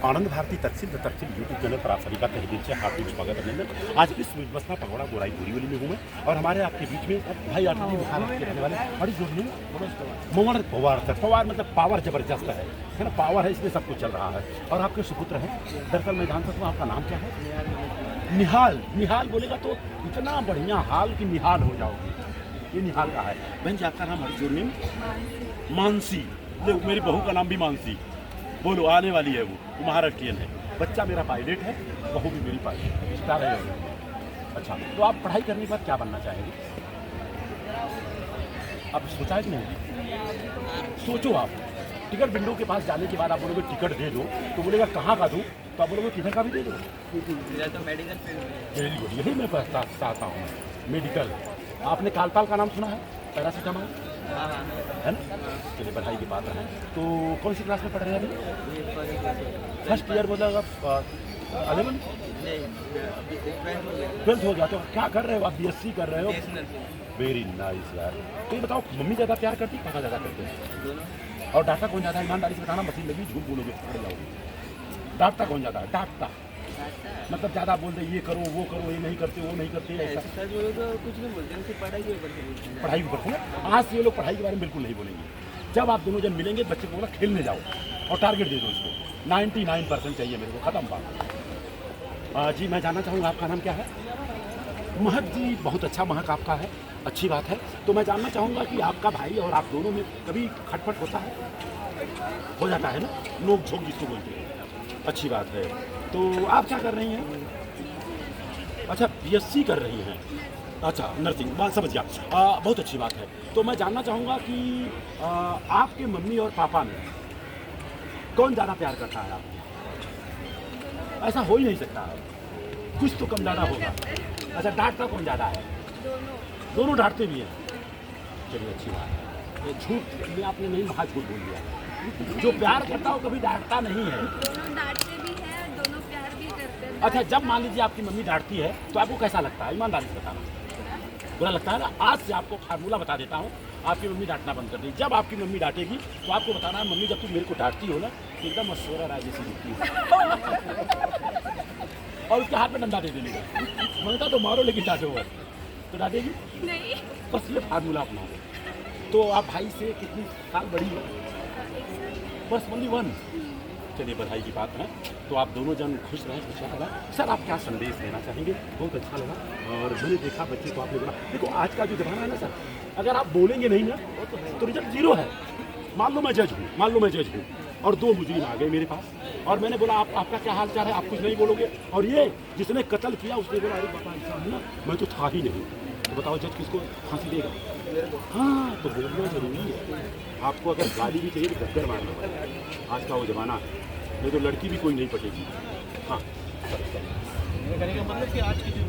आनंद भारती तहसील YouTube channel पर आप सभी का तहे दिल से हार्दिक स्वागत अभिनंदन। आज इस बसना पकौड़ा गोराई बोरीवली में हूँ मैं, और हमारे आपके बीच में भाई आठवीं महाराष्ट्र के रहने वाले बड़ी जो भी मोहन पवार सर। पवार मतलब पावर जबरदस्त है ना, पावर है, इसलिए सब कुछ चल रहा है। और आपके सुपुत्र हैं, दरअसल मैं जान सकता हूँ आपका नाम क्या है? निहाल। निहाल बोलेगा तो इतना बढ़िया हाल कि निहाल हो जाओगे। ये निहाल का है। बहन जी आपका नाम हरजोरनेम? मानसी। मेरी बहू का नाम भी मानसी। बोलो, आने वाली है, वो महाराष्ट्रियन है। बच्चा मेरा पायलट है, बहू भी मेरी पायलट स्टार है। अच्छा, तो आप पढ़ाई करने के बाद क्या बनना चाहेंगे? आप सोचा है कि नहीं? सोचो आप। टिकट विंडो के पास जाने के बाद आप बोलोगे टिकट दे दो, तो बोलेगा कहाँ का दूँ, तो आप बोलोगे किधर का भी दे दो। तो मेडिकल फील्ड वेरी गुड, यही मैं चाहता हूँ, मेडिकल। आपने कालपाल का नाम सुना है? पैरासीटामोल है ना? चलिए, बधाई के पात्र हैं। तो कौन सी क्लास में पढ़ रहे हैं अभी? फर्स्ट ईयर बोला, 11 12th हो गया। तो क्या कर रहे हो आप? BSc कर रहे हो? वेरी नाइस यार। तो ये बताओ, मम्मी ज़्यादा प्यार करती, पापा ज़्यादा करते हैं? और डांटता कौन ज़्यादा है? ईमानदारी से बताना, मशीन लगी झूठ बोलोगे पकड़ जाओगे। डांटता कौन ज़्यादा है? डांटता मतलब ज़्यादा बोल रहे, ये करो वो करो, ये नहीं करते वो नहीं करते, ऐसा सच बोलो तो कुछ नहीं बोलते, उनकी पढ़ाई के ऊपर पढ़ाई भी करते हैं। आज से ये लोग पढ़ाई के बारे में बिल्कुल नहीं बोलेंगे। जब आप दोनों जन मिलेंगे, बच्चे को बोला खेलने जाओ और टारगेट दे दो इसको, 99% चाहिए मेरे को, ख़त्म बात। जी मैं जानना चाहूँगा आपका नाम क्या है? महक जी। बहुत अच्छा महक आपका है, अच्छी बात है। तो मैं जानना चाहूँगा कि आपका भाई और आप दोनों में कभी खटपट होता है? हो जाता है ना, नोक झोंक जिसको बोलते हैं। अच्छी बात है। तो आप क्या कर रही हैं? अच्छा, BSc कर रही हैं। अच्छा, नर्सिंग, बात समझ गया। बहुत अच्छी बात है। तो मैं जानना चाहूँगा कि आपके मम्मी और पापा में कौन ज़्यादा प्यार करता है आपको? ऐसा हो ही नहीं सकता है, कुछ तो कम ज़्यादा होगा। अच्छा, डांटता कौन ज़्यादा है? दोनों डांटते भी हैं। चलिए, अच्छी बात है। ये झूठ में आपने नहीं, महा झूठ बोल दिया। जो प्यार करता हो कभी डांटता नहीं है। दोनों डांटते भी हैं, दोनों प्यार भी करते हैं। अच्छा, जब मान लीजिए आपकी मम्मी डांटती है तो आपको कैसा लगता है? ईमानदारी से बताना। बुरा लगता है ना? आज से आपको फार्मूला बता देता हूँ, आपकी मम्मी डांटना बंद कर दी। जब आपकी मम्मी डांटेगी तो आपको बताना है, मम्मी जब तुम मेरे को डांटती हो ना, एकदम मशवरा राजे से दिखती है। और उसके हाथ में डंडा दे देने का, मांगता तो मारो लेकिन डांटो बस। तो डांटेगी नहीं। बस, ये फार्मूला अपनाओ। तो आप भाई से कितनी साल बड़ी हो? बस ओनली 1। चलिए, बधाई की बात है। तो आप दोनों जन खुश रहें, खुशियाँ करें। सर, आप क्या संदेश देना चाहेंगे? बहुत अच्छा लगा। और मैंने देखा बच्चे को आपने बोला, देखो आज का जो जमाना है ना सर, अगर आप बोलेंगे नहीं ना तो रिजल्ट 0 है। मान लो मैं जज हूँ और 2 मुजरिम आ गए मेरे पास, और मैंने बोला आपका क्या हाल चाल है? आप कुछ नहीं बोलोगे। और ये जिसने कत्ल किया उसने बोला, अरे पापा ऐसा है ना, मैं तो था ही नहीं। तो बताओ जज किसको फांसी देगा? हाँ, तो बोलना जरूरी है। आपको अगर गाली भी चाहिए तो गद्दर मारना पड़ेगा। आज का वो जमाना है, नहीं तो लड़की भी कोई नहीं पटेगी। हाँ, कहने का मतलब कि आज की जो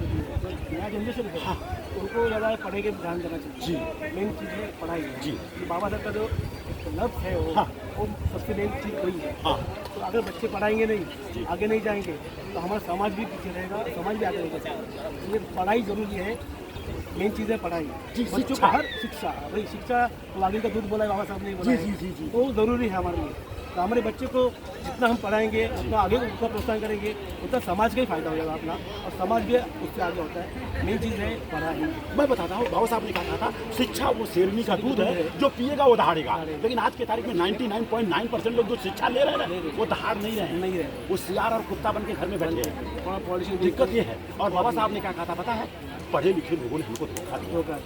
नया जनरेशन है, हाँ, उनको ज़्यादा पढ़ाई के ध्यान देना चाहिए। जी मेन चीज़ है पढ़ाई है। जी। कि बाबा साहब का जो लक्ष्य है हाँ। वो सबसे मेन चीज़ वही है। हाँ, तो अगर बच्चे पढ़ाएंगे जी। नहीं, आगे नहीं जाएंगे, तो हमारा समाज भी पीछे रहेगा, समाज भी आगे नहीं जाएगा। इसलिए पढ़ाई जरूरी है, मेन चीज़ है पढ़ाई। जी, बच्चों को शिक्षा। हर शिक्षा, भाई शिक्षा तो आगे का दूध बोला है, बाबा साहब ने बोला जी, है। जी, जी, जी। तो वो ज़रूरी है हमारे लिए। तो हमारे बच्चे को जितना हम पढ़ाएंगे, उतना आगे उतना प्रोत्साहन करेंगे, उतना समाज का ही फायदा हो जाएगा अपना, और समाज भी उससे आगे होता है। मेन चीज़ है पढ़ाई। मैं बताता हूँ, बाबा साहब ने कहा था शिक्षा वो शेरनी का दूध है, जो पिएगा वो दहाड़ेगा। लेकिन आज के तारीख में 99.9% लोग जो शिक्षा ले रहे हैं वो दहाड़ नहीं रहे हैं। वो सियार और कुत्ता बन के घर में बैठे हैं। थोड़ा पॉलिसी दिक्कत ये है। और बाबा साहब ने क्या कहा था पता है? पढ़े लिखे लोगों ने हमको धोखा दिया। होगा।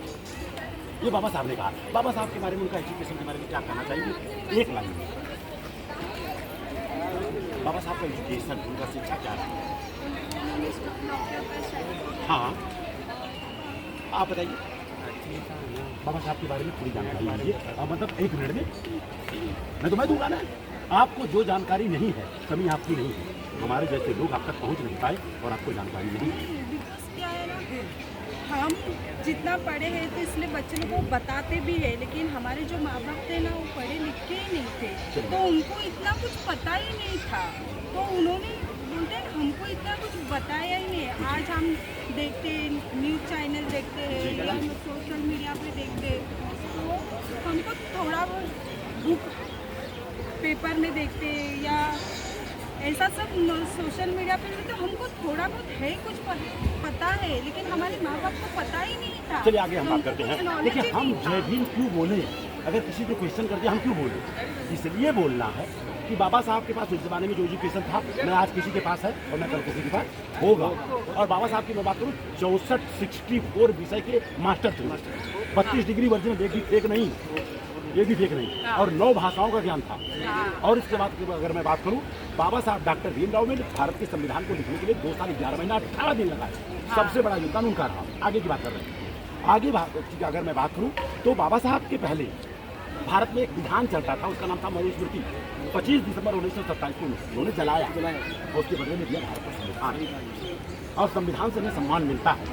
ये बाबा साहब ने कहा। बाबा साहब के बारे में, उनका एजुकेशन के बारे में क्या कहना चाहिए? एक लाइन में बाबा साहब का एजुकेशन, उनका शिक्षा क्या है? हाँ, आप बताइए बाबा साहब के बारे में पूरी जानकारी लीजिए। मतलब 1 मिनट में मैं दूंगा ना। आपको जो जानकारी नहीं है, कमी आपकी नहीं है। हमारे जैसे लोग आप तक पहुंच नहीं पाए और आपको जानकारी नहीं है। क्या है ना, हम जितना पढ़े हैं तो इसलिए बच्चों को बताते भी है, लेकिन हमारे जो माँ बाप थे ना, वो पढ़े लिखे ही नहीं थे, तो उनको इतना कुछ पता ही नहीं था। तो उन्होंने बोलते हैं हमको इतना कुछ बताया ही नहीं है। आज हम देखते हैं, न्यूज़ चैनल देखते हैं या हम सोशल मीडिया पे देखते हैं, तो हमको थोड़ा बहुत बुक पेपर में देखते हैं या ऐसा सब सोशल मीडिया पे तो हमको थोड़ा बहुत है कुछ पता है, लेकिन हमारे माँ बाप को पता ही नहीं था। चलिए आगे हम बात करते हैं। knowledge देखिए ही हम नहीं था। जय भीम क्यों बोले, अगर किसी को क्वेश्चन कर दिया हम क्यों बोले, इसलिए बोलना है कि बाबा साहब के पास उस जमाने में जो एजुकेशन था मैं आज किसी के पास है और मैं कल किसी के पास होगा। और बाबा साहब की मैं बात करूँ 64 विषय के मास्टर थे, 32 डिग्री वर्जिन एक भी फेक नहीं, ये भी फेक नहीं, और 9 भाषाओं का ज्ञान था। और इसके बाद अगर मैं बात करूँ बाबा साहब डॉक्टर भीमराव ने भारत के संविधान को लिखने के लिए 2 साल 11 महीना 18 दिन लगाए, सबसे बड़ा योगदान उनका रहा। आगे की बात कर रहे हैं, आगे की अगर मैं बात करूँ तो बाबा साहब के पहले भारत में एक विधान चलता था, उसका नाम था मनुस्मृति। 25 दिसंबर 1927 को उन्होंने जलाया और उसके बदले में दिया भारत का संविधान। और संविधान से हमें सम्मान मिलता है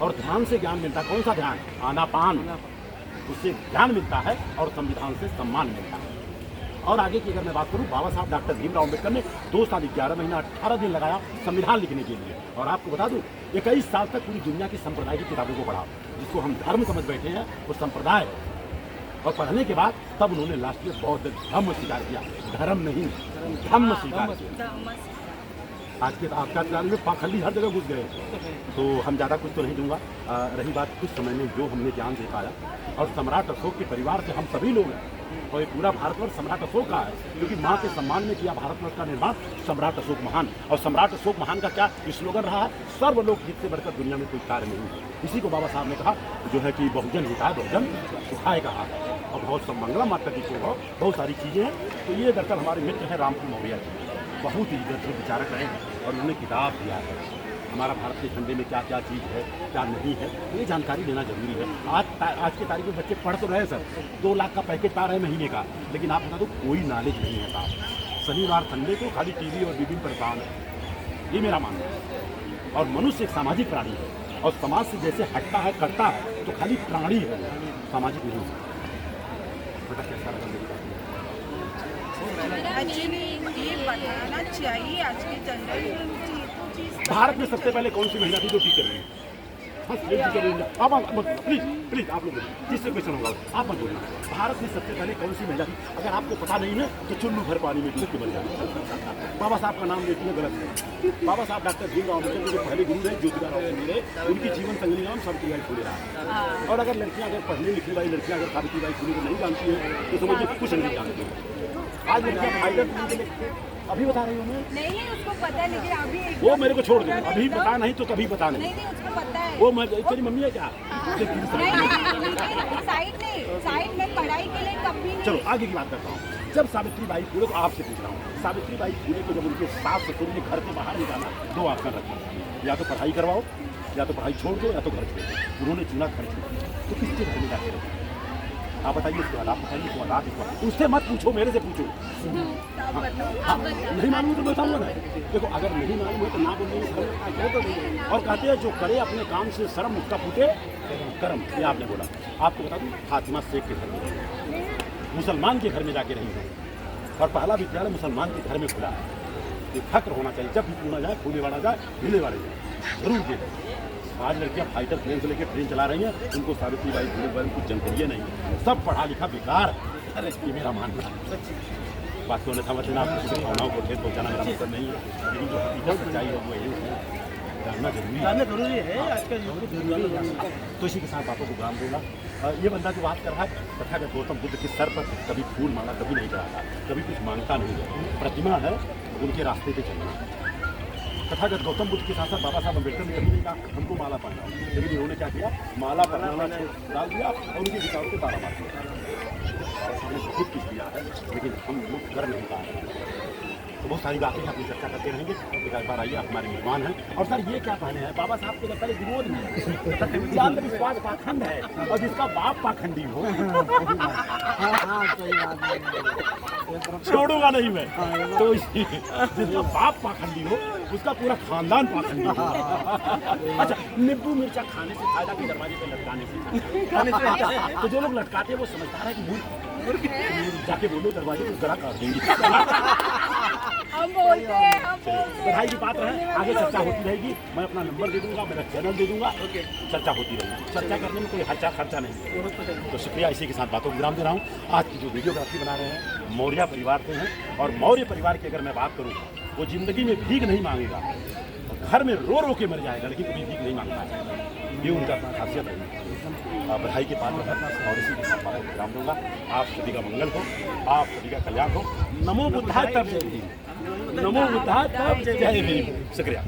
और ध्यान से ज्ञान मिलता है। कौन सा ध्यान? आनापान, उससे ज्ञान मिलता है और संविधान से सम्मान मिलता है। और आगे की अगर मैं बात करूं बाबा साहब डॉक्टर भीमराव अम्बेडकर ने 2 साल 11 महीना 18 दिन लगाया संविधान लिखने के लिए। और आपको बता दूं 21 साल तक पूरी दुनिया की संप्रदाय की किताबों को पढ़ा, जिसको हम धर्म समझ बैठे हैं वो संप्रदाय है। और पढ़ने के बाद तब उन्होंने लास्ट में बौद्ध धर्म स्वीकार किया, धर्म नहीं धम्म स्वीकार किया। आज के आपका में पाखंडी हर जगह घुस गए, तो हम ज़्यादा कुछ तो नहीं दूंगा। रही बात कुछ समय में जो हमने ज्ञान दे पाया, और सम्राट अशोक के परिवार से हम सभी लोग हैं और ये पूरा भारतवर्ष सम्राट अशोक का है, क्योंकि माँ के सम्मान में किया भारतवर्ष का निर्माण सम्राट अशोक महान। और सम्राट अशोक महान का क्या स्लोगन रहा है? सर्वलोक हित से बढ़कर दुनिया में कोई कार्य नहीं है। इसी को बाबा साहब ने कहा जो है कि बहुजन हिताय बहुजन सुखाय कहा है। और बहुत सब मंगला माता की को बहुत सारी चीज़ें हैं। तो ये दरअसल हमारे मित्र हैं रामपुर मौर्य जी, बहुत ही इधर विचारक रहे हैं और उन्होंने किताब दिया है हमारा भारत के झंडे में क्या क्या चीज़ है क्या नहीं है, ये जानकारी लेना जरूरी है। आज के तारीख में बच्चे पढ़ तो रहे सर, 2 लाख का पैकेज पा रहे हैं महीने का, लेकिन आप बता दो कोई नॉलेज नहीं है साहब। शनिवार संडे को खाली टीवी और बीबी परेशान है, ये मेरा मानना है। और मनुष्य एक सामाजिक प्राणी है और समाज से जैसे हटता है करता है तो खाली प्राणी है, सामाजिक नहीं है। बेटा कैसा लगा मेरी बात? एक्चुअली ये बताना चाहिए आज के जनरेशन में ये तो चीज़। भारत में सबसे पहले कौन सी महिला थी जो टीचर रही? प्लीज आप लोग जिससे क्वेश्चन होगा आप मत बोलना। भारत में सबसे पहले कौन सी महिला थी? अगर आपको पता नहीं है तो चुल्लू भर पानी में डूब के बन जाए। बाबा साहब का नाम लेती है गलत है। बाबा साहब डॉक्टर भीमराव अम्बेडकर के पहले गुरु रहे, ज्योतिबा राव फुले, उनकी जीवन संगनी नाम सावित्रीबाई फुले रहा। और अगर लड़कियां अगर पढ़ने लिखने वाली लड़कियां अगर सावित्रीबाई फुले को नहीं जानती है तो समझिए कुछ नहीं जानती। आज लड़कियां फाइटर अभी बता रही हूँ मैं, नहीं उसको पता है, लेकिन अभी वो मेरे को छोड़ दो, अभी पता नहीं तो कभी पता नहीं। नहीं उसको पता है। वो मैं तेरी मम्मी है क्या? साइड में पढ़ाई के लिए कभी नहीं। चलो आगे की बात करता हूँ। जब सावित्रीबाई फुले को आपसे पूछ रहा हूँ, सावित्रीबाई फुले को जब उनके सास ससुर ने घर के बाहर निकाला 2 ऑप्शन रखे, या तो पढ़ाई करवाओ या तो पढ़ाई छोड़ दो या तो घर छोड़ दो। उन्होंने चुना घर छोड़ दो। तो किसके घर में जाके रखे? आप बताइए इसके बाद, आप बताइए इसके बाद, आप इसके बाद उससे मत पूछो, मेरे से पूछो। नहीं मालूम तो बताऊंगा ना। देखो अगर नहीं मालूम है तो ना बोलिए। और कहते हैं जो करे अपने काम से शर्म उसका फूटे कर्म, ये आपने बोला। आपको बता दूं फातिमा शेख के घर में, मुसलमान के घर में जाके रही है और पहला विद्यालय मुसलमान के घर में खुला है। ये फक्र होना चाहिए, जब भी पूना जाए फूले वाला जाए हिले वाले जाए जरूर दे। आज लड़कियां फाइटर प्लेन से लेकर ट्रेन चला रही हैं, उनको सावित्रीबाई फुले पर कुछ जानकारी नहीं, सब पढ़ा लिखा बेकार। अरे ये मेरा मानना है। बात को अन्यथा मतलब आप किसी भावनाओं को ठेस पहुँचाना मेरा मतलब नहीं है, लेकिन जो हकीकत सच्चाई है वो यही है, जानना जरूरी है आज का युग। तो इसी के साथ बातों को ग्राम दूंगा। ये बंदा जो बात कर रहा है तथागत गौतम बुद्ध के सर पर कभी फूल माला कभी नहीं चढ़ाता, कभी कुछ मांगता नहीं है, प्रतिमा है उनके रास्ते पे चलना। तथागत गौतम बुद्ध के साथ साथ बाबा साहब अम्बेडकर ने कभी नहीं कहा हमको माला पहनाओ, लेकिन उन्होंने क्या किया, माला पहनाना डाल दिया और उनके विचारों को ताला मार दिया। हमने बहुत कुछ किया है लेकिन हम लोग कर नहीं पा रहे हैं। तो बहुत सारी बातें अपनी चर्चा करते रहेंगे। एक बार आइए, हमारे मेहमान हैं। और सर ये क्या कहने हैं, बाबा साहब के पहले विरोध में अंधविश्वास पाखंड है और जिसका बाप पाखंडी हो छोड़ूंगा नहीं मैं, तो जिसका बाप पाखंडी हो उसका पूरा खानदान पाखंडी हो। अच्छा, नींबू मिर्चा खाने से फायदा कि दरवाजे पे लटकाने से? तो जो लोग लटकाते हैं वो समझदार है कि जाके बोलो दरवाजे को गला काट देंगे। हम बोलते हैं बधाई की बात है, आगे चर्चा होती रहेगी। मैं अपना नंबर दे दूंगा, मेरा चैनल दे दूंगा, चर्चा होती रहेगी। चर्चा करने में कोई खर्चा नहीं। तो शुक्रिया, इसी के साथ बातों को विराम दे रहा हूँ। आज की जो वीडियोग्राफी बना रहे हैं मौर्य परिवार से हैं, और मौर्य परिवार की अगर मैं बात करूँ वो जिंदगी में भीख नहीं मांगेगा, घर में रो रो के मर जाएगा, लेकिन कभी भीख नहीं मांगता है। ये उनका खासियत है। बधाई के पात्र है और इसी के साथ मैं विराम दूंगा। आप सभी का मंगल हो, आप सभी का कल्याण हो। नमो बुद्धाय तब जय भीम, नमो बुद्धाय तब जय भीम। शुक्रिया।